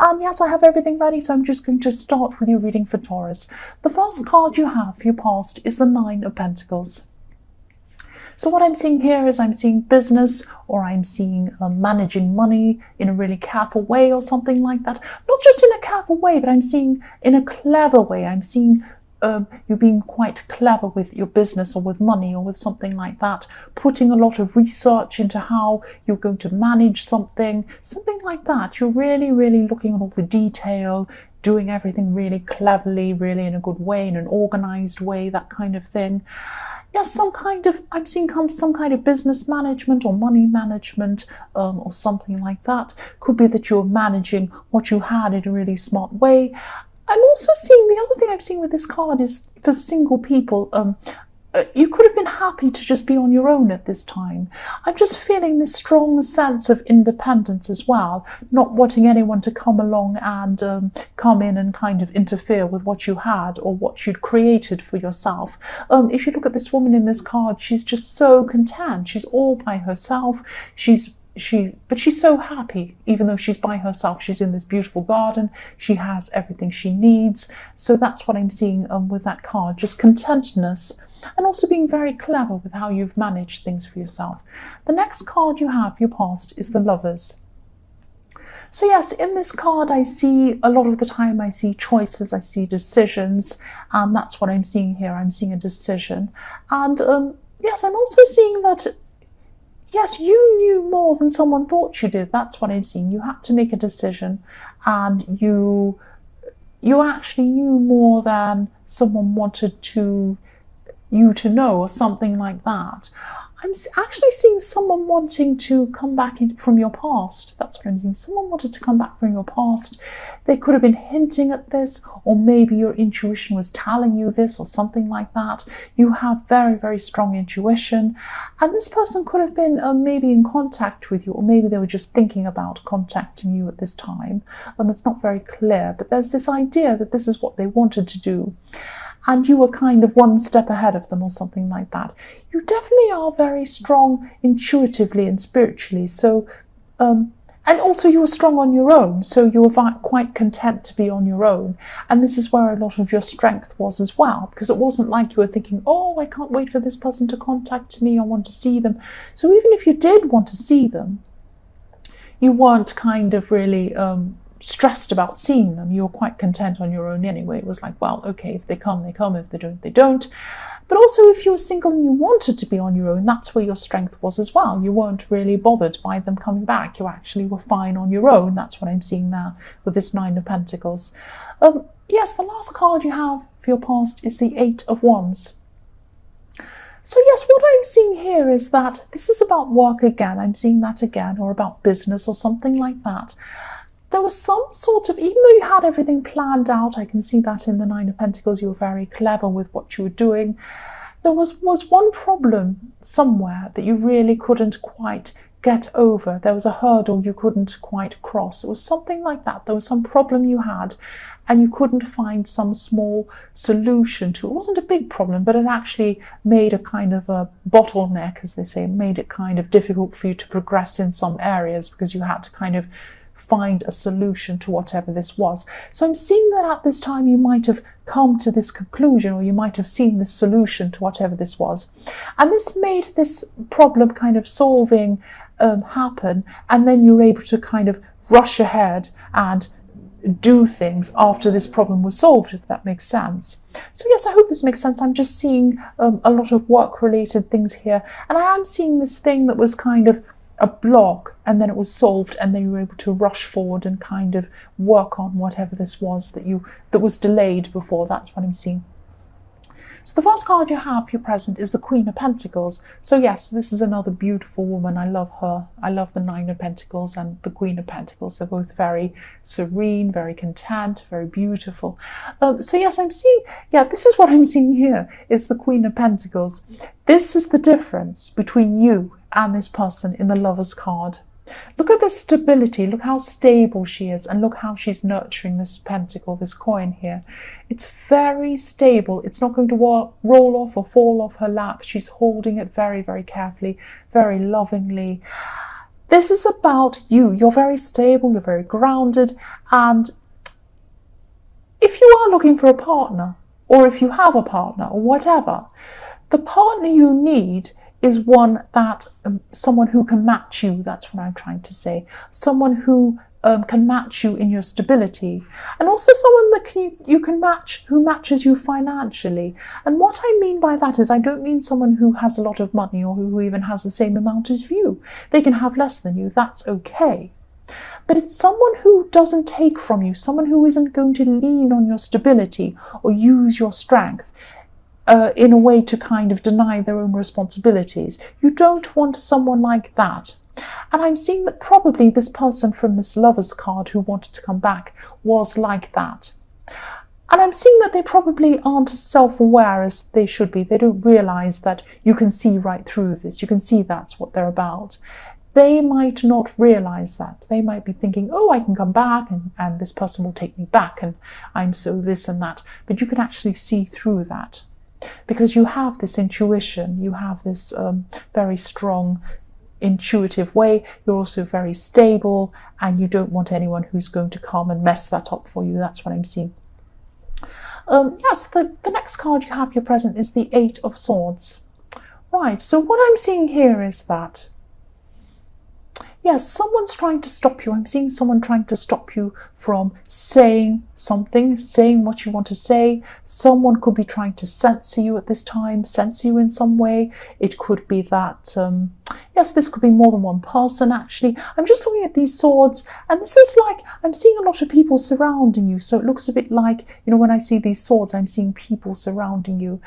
And yes, I have everything ready, so I'm just going to start with your reading for Taurus. The first card you have for your past is the Nine of Pentacles. So what I'm seeing here is I'm seeing business, or I'm seeing managing money in a really careful way or something like that. Not just in a careful way, but I'm seeing in a clever way. I'm seeing you being quite clever with your business or with money or with something like that, putting a lot of research into how you're going to manage something like that. You're really, really looking at all the detail, doing everything really cleverly, really in a good way, in an organized way, that kind of thing. Yes, I'm seeing some kind of business management or money management or something like that. Could be that you're managing what you had in a really smart way. I'm also seeing, the other thing I'm seeing with this card is for single people, you could have been happy to just be on your own at this time. I'm just feeling this strong sense of independence as well, not wanting anyone to come along and come in and kind of interfere with what you had or what you'd created for yourself. If you look at this woman in this card, she's just so content. She's all by herself. But she's so happy, even though she's by herself. She's in this beautiful garden. She has everything she needs. So that's what I'm seeing with that card, just contentness, and also being very clever with how you've managed things for yourself. The next card you have, your past, is the Lovers. So yes, in this card, I see a lot of the time, I see choices, I see decisions, and that's what I'm seeing here. I'm seeing a decision. And yes, I'm also seeing that, yes, you knew more than someone thought you did. That's what I'm seeing. You had to make a decision, and you actually knew more than someone wanted you to know, or something like that. I'm actually seeing someone wanting to come back from your past. That's what I'm seeing. Someone wanted to come back from your past. They could have been hinting at this, or maybe your intuition was telling you this, or something like that. You have very, very strong intuition. And this person could have been maybe in contact with you, or maybe they were just thinking about contacting you at this time. It's not very clear, but there's this idea that this is what they wanted to do, and you were kind of one step ahead of them or something like that. You definitely are very strong intuitively and spiritually. So, and also you were strong on your own. So you were quite content to be on your own. And this is where a lot of your strength was as well, because it wasn't like you were thinking, oh, I can't wait for this person to contact me. I want to see them. So even if you did want to see them, you weren't kind of really stressed about seeing them. You were quite content on your own anyway. It was like, well, okay, if they come, they come. If they don't, they don't. But also, if you were single and you wanted to be on your own, that's where your strength was as well. You weren't really bothered by them coming back. You actually were fine on your own. That's what I'm seeing now with this Nine of Pentacles. Yes, the last card you have for your past is the Eight of Wands. So yes, what I'm seeing here is that this is about work again. I'm seeing that again, or about business or something like that. There was some sort of, even though you had everything planned out, I can see that in the Nine of Pentacles, you were very clever with what you were doing. There was one problem somewhere that you really couldn't quite get over. There was a hurdle you couldn't quite cross. It was something like that. There was some problem you had, and you couldn't find some small solution to it. It wasn't a big problem, but it actually made a kind of a bottleneck, as they say, made it kind of difficult for you to progress in some areas, because you had to kind of find a solution to whatever this was. So I'm seeing that at this time you might have come to this conclusion, or you might have seen this solution to whatever this was. And this made this problem kind of solving happen, and then you were able to kind of rush ahead and do things after this problem was solved, if that makes sense. So yes, I hope this makes sense. I'm just seeing a lot of work-related things here, and I am seeing this thing that was kind of a block, and then it was solved, and then you were able to rush forward and kind of work on whatever this was that was delayed before. That's what I'm seeing. So the first card you have for your present is the Queen of Pentacles. So yes, this is another beautiful woman. I love her. I love the Nine of Pentacles and the Queen of Pentacles. They're both very serene, very content, very beautiful. So yes, I'm seeing, yeah, this is what I'm seeing here, is the Queen of Pentacles. This is the difference between you and this person in the Lover's card. Look at the stability, look how stable she is, and look how she's nurturing this pentacle, this coin here. It's very stable. It's not going to roll off or fall off her lap. She's holding it very, very carefully, very lovingly. This is about you. You're very stable, you're very grounded, and if you are looking for a partner, or if you have a partner, or whatever, the partner you need is one that, someone who can match you, that's what I'm trying to say. Someone who can match you in your stability, and also someone that you can match, who matches you financially. And what I mean by that is, I don't mean someone who has a lot of money or who even has the same amount as you. They can have less than you, that's okay. But it's someone who doesn't take from you, someone who isn't going to lean on your stability or use your strength in a way to kind of deny their own responsibilities. You don't want someone like that. And I'm seeing that probably this person from this Lovers card who wanted to come back was like that. And I'm seeing that they probably aren't as self-aware as they should be. They don't realise that you can see right through this. You can see that's what they're about. They might not realise that. They might be thinking, oh, I can come back and this person will take me back and I'm so this and that. But you can actually see through that because you have this intuition. You have this very strong intuitive way. You're also very stable and you don't want anyone who's going to come and mess that up for you. That's what I'm seeing. Yes, the next card you have, your present, is the Eight of Swords. Right, so what I'm seeing here is that, yes, someone's trying to stop you. I'm seeing someone trying to stop you from saying something, saying what you want to say. Someone could be trying to censor you at this time, censor you in some way. It could be that, yes, this could be more than one person actually. I'm just looking at these swords and this is like, I'm seeing a lot of people surrounding you. So it looks a bit like, you know, when I see these swords, I'm seeing people surrounding you.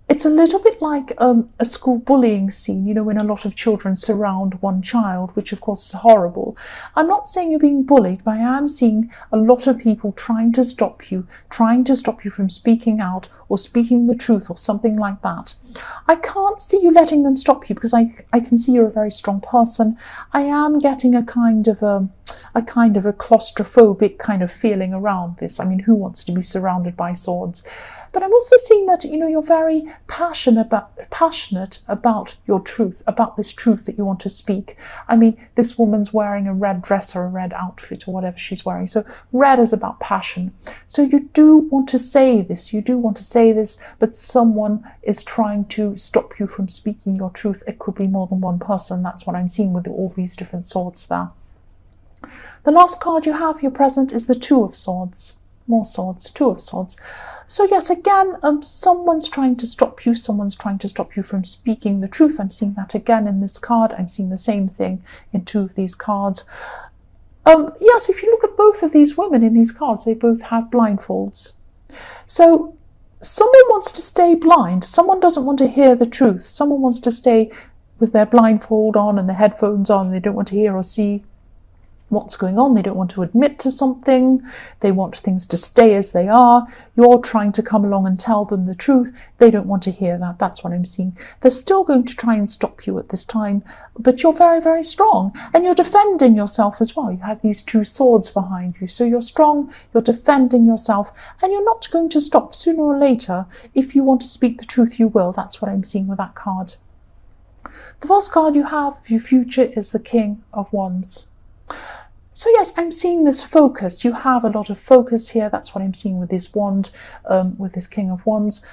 It's a little bit like a school bullying scene, you know, when a lot of children surround one child, which of course is horrible. I'm not saying you're being bullied, but I am seeing a lot of people trying to stop you from speaking out or speaking the truth or something like that. I can't see you letting them stop you because I can see you're a very strong person. I am getting a kind of a claustrophobic kind of feeling around this. I mean, who wants to be surrounded by swords? But I'm also seeing that, you know, you're very passionate about your truth, about this truth that you want to speak. I mean, this woman's wearing a red dress or a red outfit or whatever she's wearing. So red is about passion. So you do want to say this, but someone is trying to stop you from speaking your truth. It could be more than one person. That's what I'm seeing with all these different swords there. The last card you have, your present, is the Two of Swords. More swords, Two of Swords. So yes, again, someone's trying to stop you. Someone's trying to stop you from speaking the truth. I'm seeing that again in this card. I'm seeing the same thing in two of these cards. Yes, if you look at both of these women in these cards, they both have blindfolds. So someone wants to stay blind. Someone doesn't want to hear the truth. Someone wants to stay with their blindfold on and the headphones on. They don't want to hear or see what's going on. They don't want to admit to something. They want things to stay as they are. You're trying to come along and tell them the truth. They don't want to hear that. That's what I'm seeing. They're still going to try and stop you at this time, but you're very, very strong and you're defending yourself as well. You have these two swords behind you. So you're strong, you're defending yourself, and you're not going to stop. Sooner or later, if you want to speak the truth, you will. That's what I'm seeing with that card. The first card you have for your future is the King of Wands. So yes, I'm seeing this focus. You have a lot of focus here. That's what I'm seeing with this wand, with this King of Wands.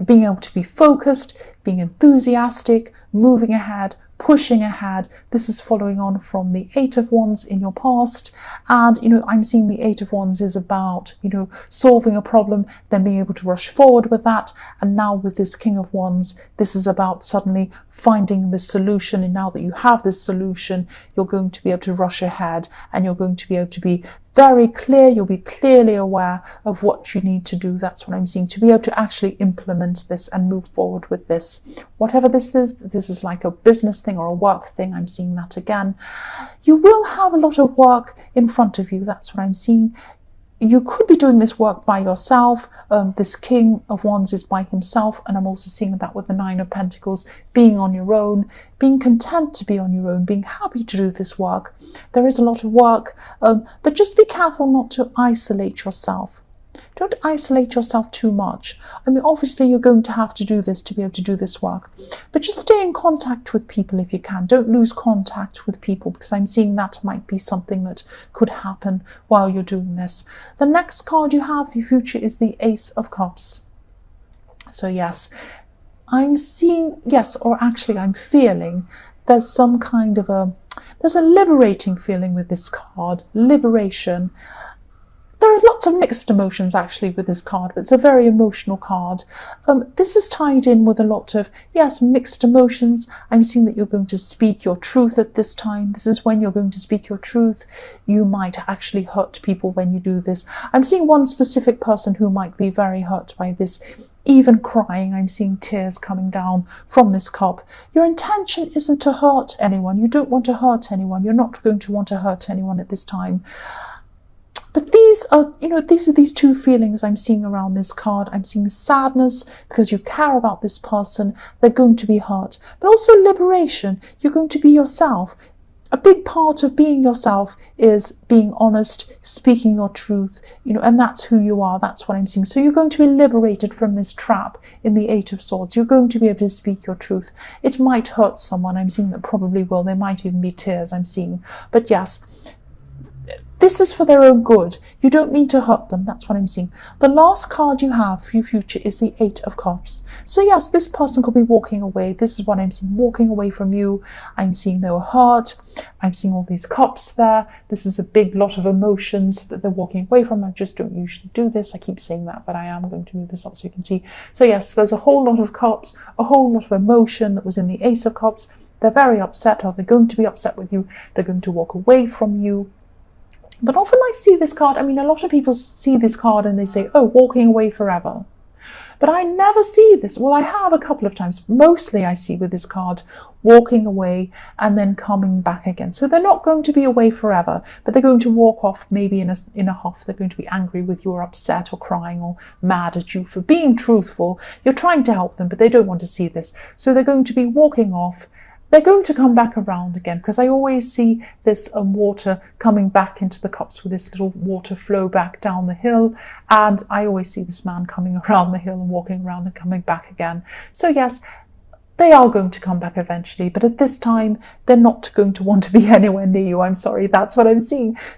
Being able to be focused, being enthusiastic, moving ahead, pushing ahead. This is following on from the Eight of Wands in your past. And, you know, I'm seeing the Eight of Wands is about, you know, solving a problem, then being able to rush forward with that. And now with this King of Wands, this is about suddenly finding the solution. And now that you have this solution, you're going to be able to rush ahead and you're going to be able to be very clear. You'll be clearly aware of what you need to do. That's what I'm seeing, to be able to actually implement this and move forward with this. Whatever this is like a business thing or a work thing. I'm seeing that again. You will have a lot of work in front of you. That's what I'm seeing. You could be doing this work by yourself. This King of Wands is by himself, and I'm also seeing that with the Nine of Pentacles, being on your own, being content to be on your own, being happy to do this work. There is a lot of work, but just be careful not to isolate yourself. Don't isolate yourself too much. I mean, obviously you're going to have to do this to be able to do this work, but just stay in contact with people if you can. Don't lose contact with people, because I'm seeing that might be something that could happen while you're doing this. The next card you have for your future is the Ace of Cups. So yes, I'm seeing, yes, or actually I'm feeling there's some kind of there's a liberating feeling with this card, liberation. There are lots of mixed emotions actually with this card, but it's a very emotional card. This is tied in with a lot of, yes, mixed emotions. I'm seeing that you're going to speak your truth at this time. This is when you're going to speak your truth. You might actually hurt people when you do this. I'm seeing one specific person who might be very hurt by this, even crying. I'm seeing tears coming down from this cup. Your intention isn't to hurt anyone. You don't want to hurt anyone. You're not going to want to hurt anyone at this time. But these are these two feelings I'm seeing around this card. I'm seeing sadness because you care about this person. They're going to be hurt. But also liberation. You're going to be yourself. A big part of being yourself is being honest, speaking your truth, and that's who you are. That's what I'm seeing. So you're going to be liberated from this trap in the Eight of Swords. You're going to be able to speak your truth. It might hurt someone. I'm seeing that probably will. There might even be tears I'm seeing. But yes, this is for their own good. You don't mean to hurt them. That's what I'm seeing. The last card you have for your future is the Eight of Cups. So yes, this person could be walking away. This is what I'm seeing, walking away from you. I'm seeing they were hurt. I'm seeing all these cups there. This is a big lot of emotions that they're walking away from. I just don't usually do this. I keep saying that, but I am going to move this up so you can see. So yes, there's a whole lot of cups, a whole lot of emotion that was in the Ace of Cups. They're very upset, or they're going to be upset with you. They're going to walk away from you. But often I see this card, a lot of people see this card and they say, oh, walking away forever. But I never see this. Well, I have a couple of times. Mostly I see with this card walking away and then coming back again. So they're not going to be away forever, but they're going to walk off maybe in a huff. They're going to be angry with you, or upset or crying or mad at you for being truthful. You're trying to help them, but they don't want to see this. So they're going to be walking off. They're going to come back around again, because I always see this water coming back into the cups with this little water flow back down the hill. And I always see this man coming around the hill and walking around and coming back again. So yes, they are going to come back eventually, but at this time, they're not going to want to be anywhere near you. I'm sorry, that's what I'm seeing.